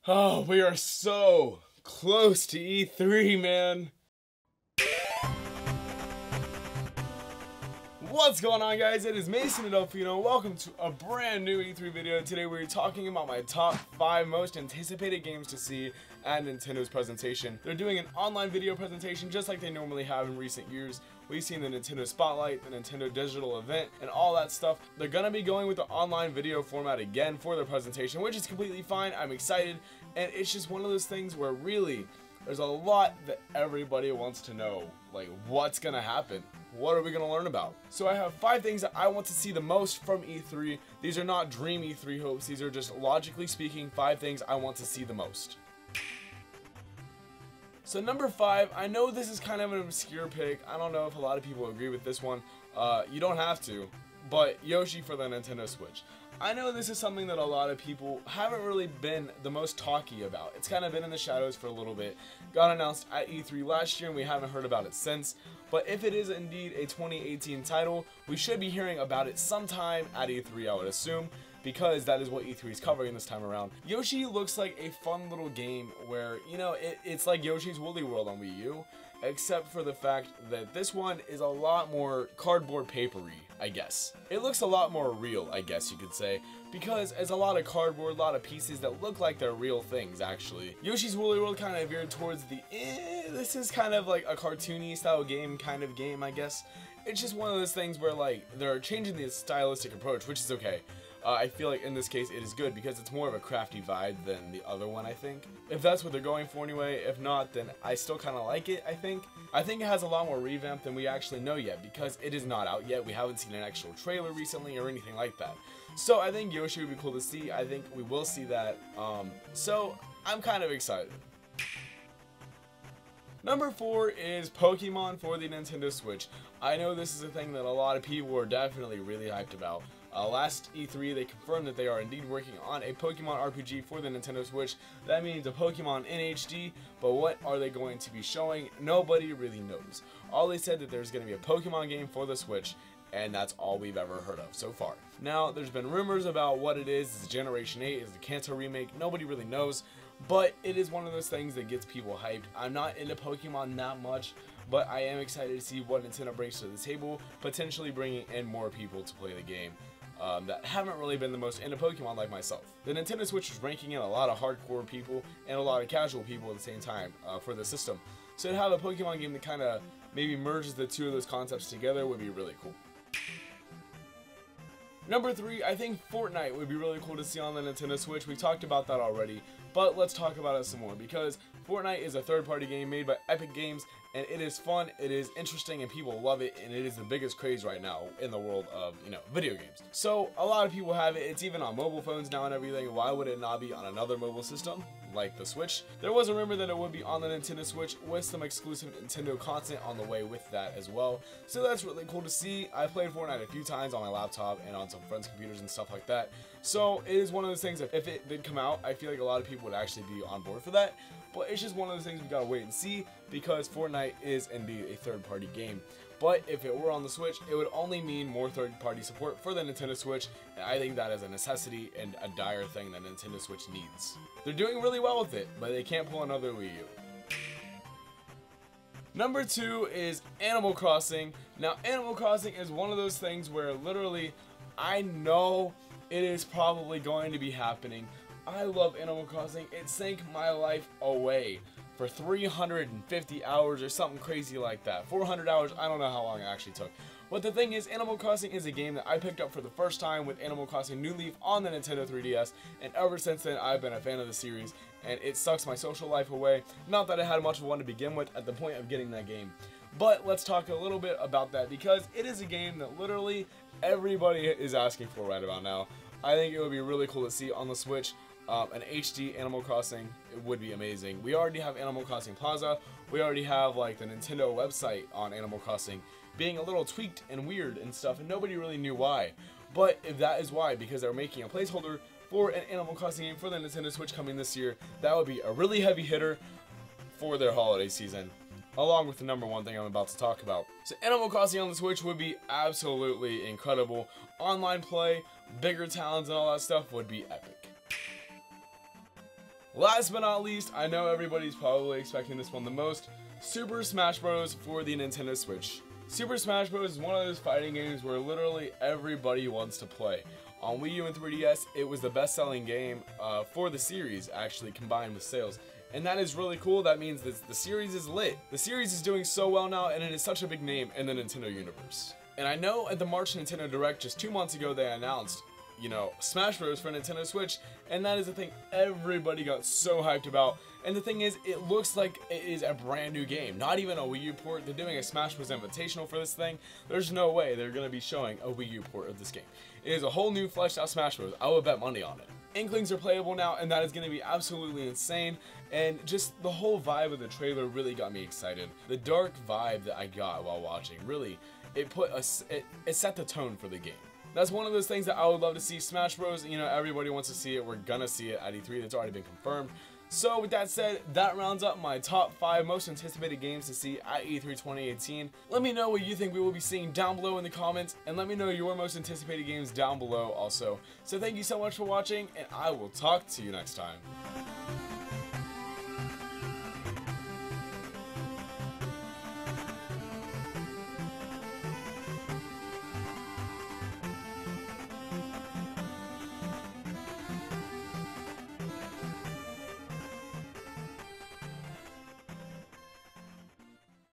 Oh, we are so close to E3, man. What's going on, guys? It is Mason Adolfino. Welcome to a brand new E3 video. Today we're talking about my top 5 most anticipated games to see at Nintendo's presentation. They're doing an online video presentation just like they normally have in recent years. We've seen the Nintendo Spotlight, the Nintendo Digital event, and all that stuff. They're gonna be going with the online video format again for their presentation, which is completely fine. I'm excited, and it's just one of those things where really there's a lot that everybody wants to know, like what's gonna happen. What are we gonna learn about? So I have 5 things that I want to see the most from E3. These are not dream E3 hopes. These are just logically speaking 5 things I want to see the most. So number 5, I know this is kind of an obscure pick. I don't know if a lot of people agree with this one. You don't have to, but Yoshi for the Nintendo Switch. I know this is something that a lot of people haven't really been the most talky about. It's kind of been in the shadows for a little bit. Got announced at E3 last year and we haven't heard about it since. But if it is indeed a 2018 title, we should be hearing about it sometime at E3, I would assume, because that is what E3 is covering this time around. Yoshi looks like a fun little game where, you know, it's like Yoshi's Woolly World on Wii U, except for the fact that this one is a lot more cardboard papery, I guess. It looks a lot more real, I guess you could say, because it's a lot of cardboard, a lot of pieces that look like they're real things, actually. Yoshi's Woolly World kind of veered towards the, this is kind of like a cartoony style game, I guess. It's just one of those things where, like, they're changing the stylistic approach, which is okay. I feel like in this case it is good because it's more of a crafty vibe than the other one, I think. If that's what they're going for anyway, if not, then I still kind of like it, I think. I think it has a lot more revamp than we actually know yet because it is not out yet. We haven't seen an actual trailer recently or anything like that. So I think Yoshi would be cool to see. I think we will see that. So I'm kind of excited. Number 4 is Pokemon for the Nintendo Switch. I know this is a thing that a lot of people are definitely really hyped about. Last E3, they confirmed that they are indeed working on a Pokemon RPG for the Nintendo Switch. That means a Pokemon in HD, but what are they going to be showing? Nobody really knows. All they said that there's going to be a Pokemon game for the Switch, and that's all we've ever heard of so far. Now, there's been rumors about what it is. Is it Generation 8? Is it the Kanto remake? Nobody really knows, but it is one of those things that gets people hyped. I'm not into Pokemon that much, but I am excited to see what Nintendo brings to the table, potentially bringing in more people to play the game. That haven't really been the most into Pokemon like myself. The Nintendo Switch is ranking in a lot of hardcore people and a lot of casual people at the same time for the system. So to have a Pokemon game that kind of maybe merges the two of those concepts together would be really cool. Number 3, I think Fortnite would be really cool to see on the Nintendo Switch. We talked about that already, but let's talk about it some more because Fortnite is a third-party game made by Epic Games, and it is fun, it is interesting, and people love it, and it is the biggest craze right now in the world of, you know, video games. So a lot of people have it. It's even on mobile phones now and everything. Why would it not be on another mobile system like the Switch? There was a rumor that it would be on the Nintendo Switch with some exclusive Nintendo content on the way with that as well. So that's really cool to see. I played Fortnite a few times on my laptop and on some friends' computers and stuff like that. So it is one of those things that if it did come out, I feel like a lot of people would actually be on board for that. But it's just one of those things we gotta wait and see because Fortnite is indeed a third-party game. But if it were on the Switch, it would only mean more third-party support for the Nintendo Switch, and I think that is a necessity and a dire thing that Nintendo Switch needs. They're doing really well with it, but they can't pull another Wii U. Number 2 is Animal Crossing. Now, Animal Crossing is one of those things where literally, I know it is probably going to be happening. I love Animal Crossing. It sank my life away for 350 hours or something crazy like that. 400 hours, I don't know how long it actually took. But the thing is, Animal Crossing is a game that I picked up for the first time with Animal Crossing New Leaf on the Nintendo 3DS, and ever since then I've been a fan of the series, and it sucks my social life away. Not that I had much of one to begin with at the point of getting that game. But let's talk a little bit about that because it is a game that literally everybody is asking for right about now. I think it would be really cool to see on the Switch. An HD Animal Crossing, it would be amazing. We already have Animal Crossing Plaza. We already have like the Nintendo website on Animal Crossing being a little tweaked and weird and stuff, and nobody really knew why. But if that is why, because they're making a placeholder for an Animal Crossing game for the Nintendo Switch coming this year, that would be a really heavy hitter for their holiday season, along with the number 1 thing I'm about to talk about. So Animal Crossing on the Switch would be absolutely incredible. Online play, bigger towns and all that stuff would be epic. Last but not least, I know everybody's probably expecting this one the most, Super Smash Bros. For the Nintendo Switch. Super Smash Bros. Is one of those fighting games where literally everybody wants to play. On Wii U and 3DS, it was the best-selling game for the series, actually, combined with sales. And that is really cool. That means that the series is lit. The series is doing so well now, and it is such a big name in the Nintendo universe. And I know at the March Nintendo Direct just 2 months ago, they announced, you know, Smash Bros. For Nintendo Switch, and that is the thing everybody got so hyped about. And the thing is, it looks like it is a brand new game, not even a Wii U port. They're doing a Smash Bros. Invitational for this thing. There's no way they're going to be showing a Wii U port of this game. It is a whole new fleshed out Smash Bros. I would bet money on it. Inklings are playable now, and that is going to be absolutely insane. And just the whole vibe of the trailer really got me excited. The dark vibe that I got while watching, really, it set the tone for the game. That's one of those things that I would love to see. Smash Bros, you know, everybody wants to see it. We're gonna see it at E3. That's already been confirmed. So with that said, that rounds up my top 5 most anticipated games to see at E3 2018. Let me know what you think we will be seeing down below in the comments, and let me know your most anticipated games down below also. So thank you so much for watching, and I will talk to you next time.